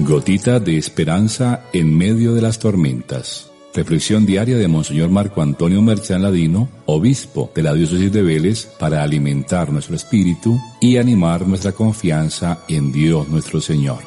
Gotita de esperanza en medio de las tormentas. Reflexión diaria de Monseñor Marco Antonio Merchán Ladino, obispo de la diócesis de Vélez, para alimentar nuestro espíritu y animar nuestra confianza en Dios nuestro Señor.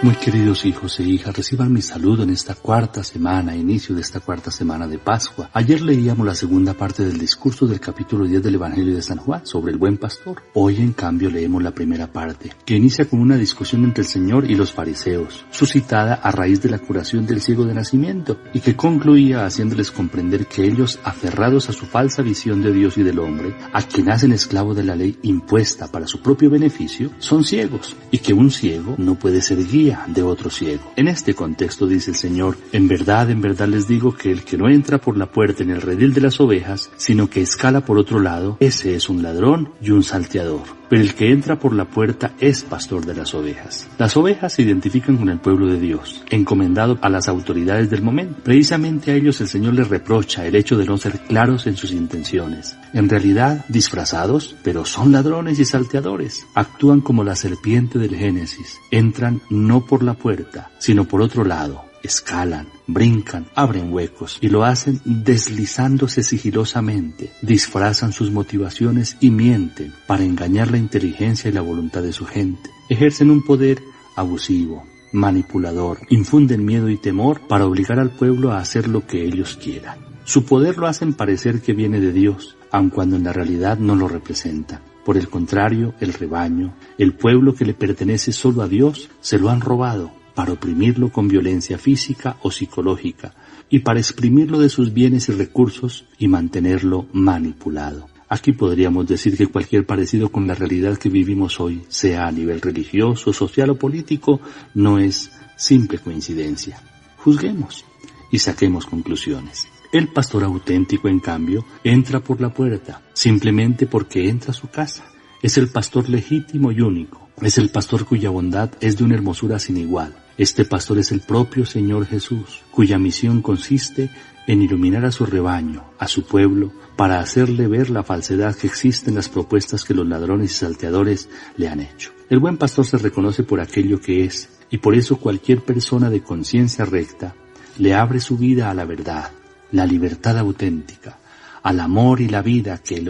Muy queridos hijos e hijas, reciban mi saludo en esta cuarta semana, inicio de esta cuarta semana de Pascua. Ayer leíamos la segunda parte del discurso del capítulo 10 del Evangelio de San Juan sobre el buen pastor. Hoy, en cambio, leemos la primera parte, que inicia con una discusión entre el Señor y los fariseos, suscitada a raíz de la curación del ciego de nacimiento, y que concluía haciéndoles comprender que ellos, aferrados a su falsa visión de Dios y del hombre, a quien hacen esclavo de la ley impuesta para su propio beneficio, son ciegos, y que un ciego no puede ser guía de otro ciego. En este contexto dice el Señor: en verdad les digo que el que no entra por la puerta en el redil de las ovejas, sino que escala por otro lado, ese es un ladrón y un salteador. Pero el que entra por la puerta es pastor de las ovejas. Las ovejas se identifican con el pueblo de Dios, encomendado a las autoridades del momento. Precisamente a ellos el Señor les reprocha el hecho de no ser claros en sus intenciones. En realidad, disfrazados, pero son ladrones y salteadores. Actúan como la serpiente del Génesis. Entran no por la puerta, sino por otro lado. Escalan, brincan, abren huecos y lo hacen deslizándose sigilosamente. Disfrazan sus motivaciones y mienten para engañar la inteligencia y la voluntad de su gente. Ejercen un poder abusivo, manipulador, infunden miedo y temor para obligar al pueblo a hacer lo que ellos quieran. Su poder lo hacen parecer que viene de Dios, aun cuando en la realidad no lo representa. Por el contrario, el rebaño, el pueblo que le pertenece solo a Dios, se lo han robado para oprimirlo con violencia física o psicológica y para exprimirlo de sus bienes y recursos y mantenerlo manipulado. Aquí podríamos decir que cualquier parecido con la realidad que vivimos hoy, sea a nivel religioso, social o político, no es simple coincidencia. Juzguemos y saquemos conclusiones. El pastor auténtico, en cambio, entra por la puerta, simplemente porque entra a su casa. Es el pastor legítimo y único. Es el pastor cuya bondad es de una hermosura sin igual. Este pastor es el propio Señor Jesús, cuya misión consiste en iluminar a su rebaño, a su pueblo, para hacerle ver la falsedad que existe en las propuestas que los ladrones y salteadores le han hecho. El buen pastor se reconoce por aquello que es, y por eso cualquier persona de conciencia recta le abre su vida a la verdad, la libertad auténtica, al amor y la vida que él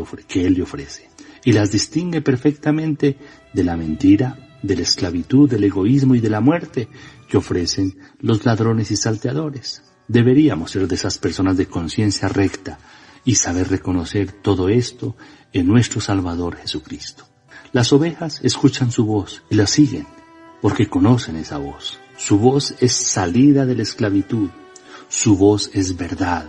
le ofrece, y las distingue perfectamente de la mentira, de la esclavitud, del egoísmo y de la muerte que ofrecen los ladrones y salteadores. Deberíamos ser de esas personas de conciencia recta y saber reconocer todo esto en nuestro Salvador Jesucristo. Las ovejas escuchan su voz y la siguen porque conocen esa voz. Su voz es salida de la esclavitud, su voz es verdad,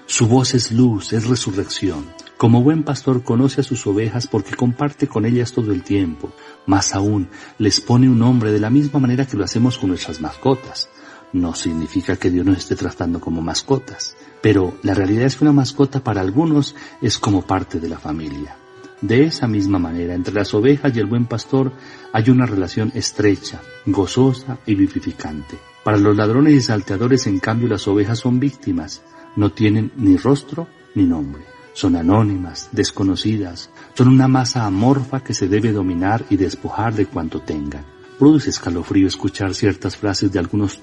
su voz es luz, es resurrección. Como buen pastor conoce a sus ovejas porque comparte con ellas todo el tiempo. Más aún, les pone un nombre de la misma manera que lo hacemos con nuestras mascotas. No significa que Dios nos esté tratando como mascotas, pero la realidad es que una mascota para algunos es como parte de la familia. De esa misma manera, entre las ovejas y el buen pastor hay una relación estrecha, gozosa y vivificante. Para los ladrones y salteadores, en cambio, las ovejas son víctimas. No tienen ni rostro ni nombre. Son anónimas, desconocidas, son una masa amorfa que se debe dominar y despojar de cuanto tengan. Produce escalofrío escuchar ciertas frases de algunos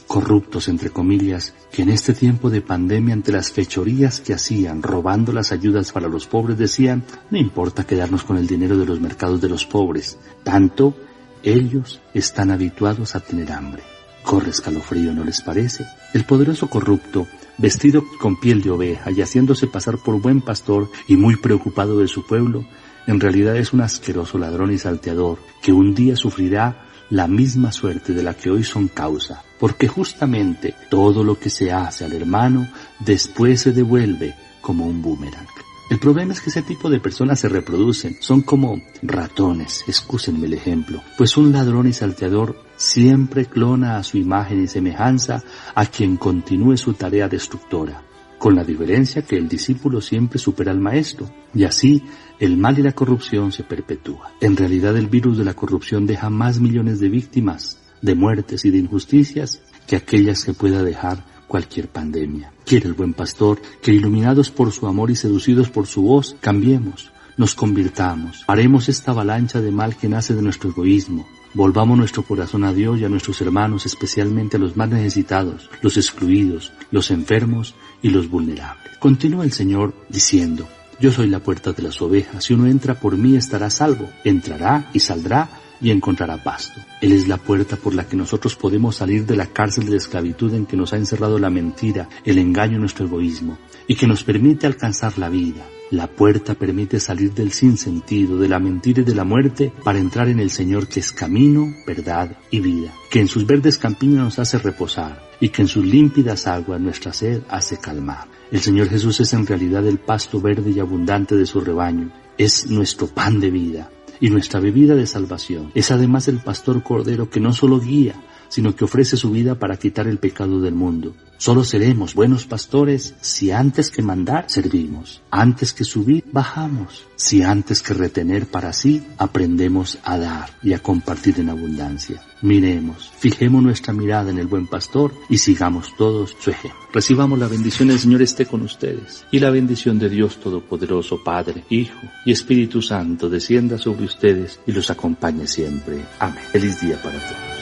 corruptos, entre comillas, que en este tiempo de pandemia, ante las fechorías que hacían, robando las ayudas para los pobres, decían: no importa quedarnos con el dinero de los mercados de los pobres, tanto ellos están habituados a tener hambre. Corre escalofrío, ¿no les parece? El poderoso corrupto, vestido con piel de oveja y haciéndose pasar por buen pastor y muy preocupado de su pueblo, en realidad es un asqueroso ladrón y salteador que un día sufrirá la misma suerte de la que hoy son causa, porque justamente todo lo que se hace al hermano después se devuelve como un boomerang. El problema es que ese tipo de personas se reproducen, son como ratones, excúsenme el ejemplo, pues un ladrón y salteador siempre clona a su imagen y semejanza a quien continúe su tarea destructora, con la diferencia que el discípulo siempre supera al maestro, y así el mal y la corrupción se perpetúan. En realidad el virus de la corrupción deja más millones de víctimas, de muertes y de injusticias que aquellas que pueda dejar cualquier pandemia. Quiere el buen pastor que, iluminados por su amor y seducidos por su voz, cambiemos, nos convirtamos, paremos esta avalancha de mal que nace de nuestro egoísmo. Volvamos nuestro corazón a Dios y a nuestros hermanos, especialmente a los más necesitados, los excluidos, los enfermos y los vulnerables. Continúa el Señor diciendo: yo soy la puerta de las ovejas, si uno entra por mí estará salvo, entrará y saldrá y encontrará pasto. Él es la puerta por la que nosotros podemos salir de la cárcel de la esclavitud en que nos ha encerrado la mentira, el engaño y nuestro egoísmo, y que nos permite alcanzar la vida. La puerta permite salir del sinsentido, de la mentira y de la muerte, para entrar en el Señor, que es camino, verdad y vida, que en sus verdes campiños nos hace reposar y que en sus límpidas aguas nuestra sed hace calmar. El Señor Jesús es en realidad el pasto verde y abundante de su rebaño, es nuestro pan de vida y nuestra bebida de salvación. Es además el pastor cordero que no solo guía, sino que ofrece su vida para quitar el pecado del mundo. Solo seremos buenos pastores si antes que mandar servimos, antes que subir bajamos, si antes que retener para sí aprendemos a dar y a compartir en abundancia. Miremos, fijemos nuestra mirada en el buen pastor y sigamos todos su ejemplo. Recibamos la bendición del Señor esté con ustedes, y la bendición de Dios Todopoderoso, Padre, Hijo y Espíritu Santo descienda sobre ustedes y los acompañe siempre. Amén. Feliz día para todos.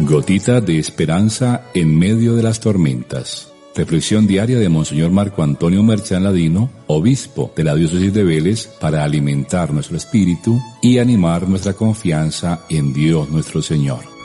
Gotita de esperanza en medio de las tormentas. Reflexión diaria de Monseñor Marco Antonio Merchán Ladino, obispo de la diócesis de Vélez, para alimentar nuestro espíritu y animar nuestra confianza en Dios nuestro Señor.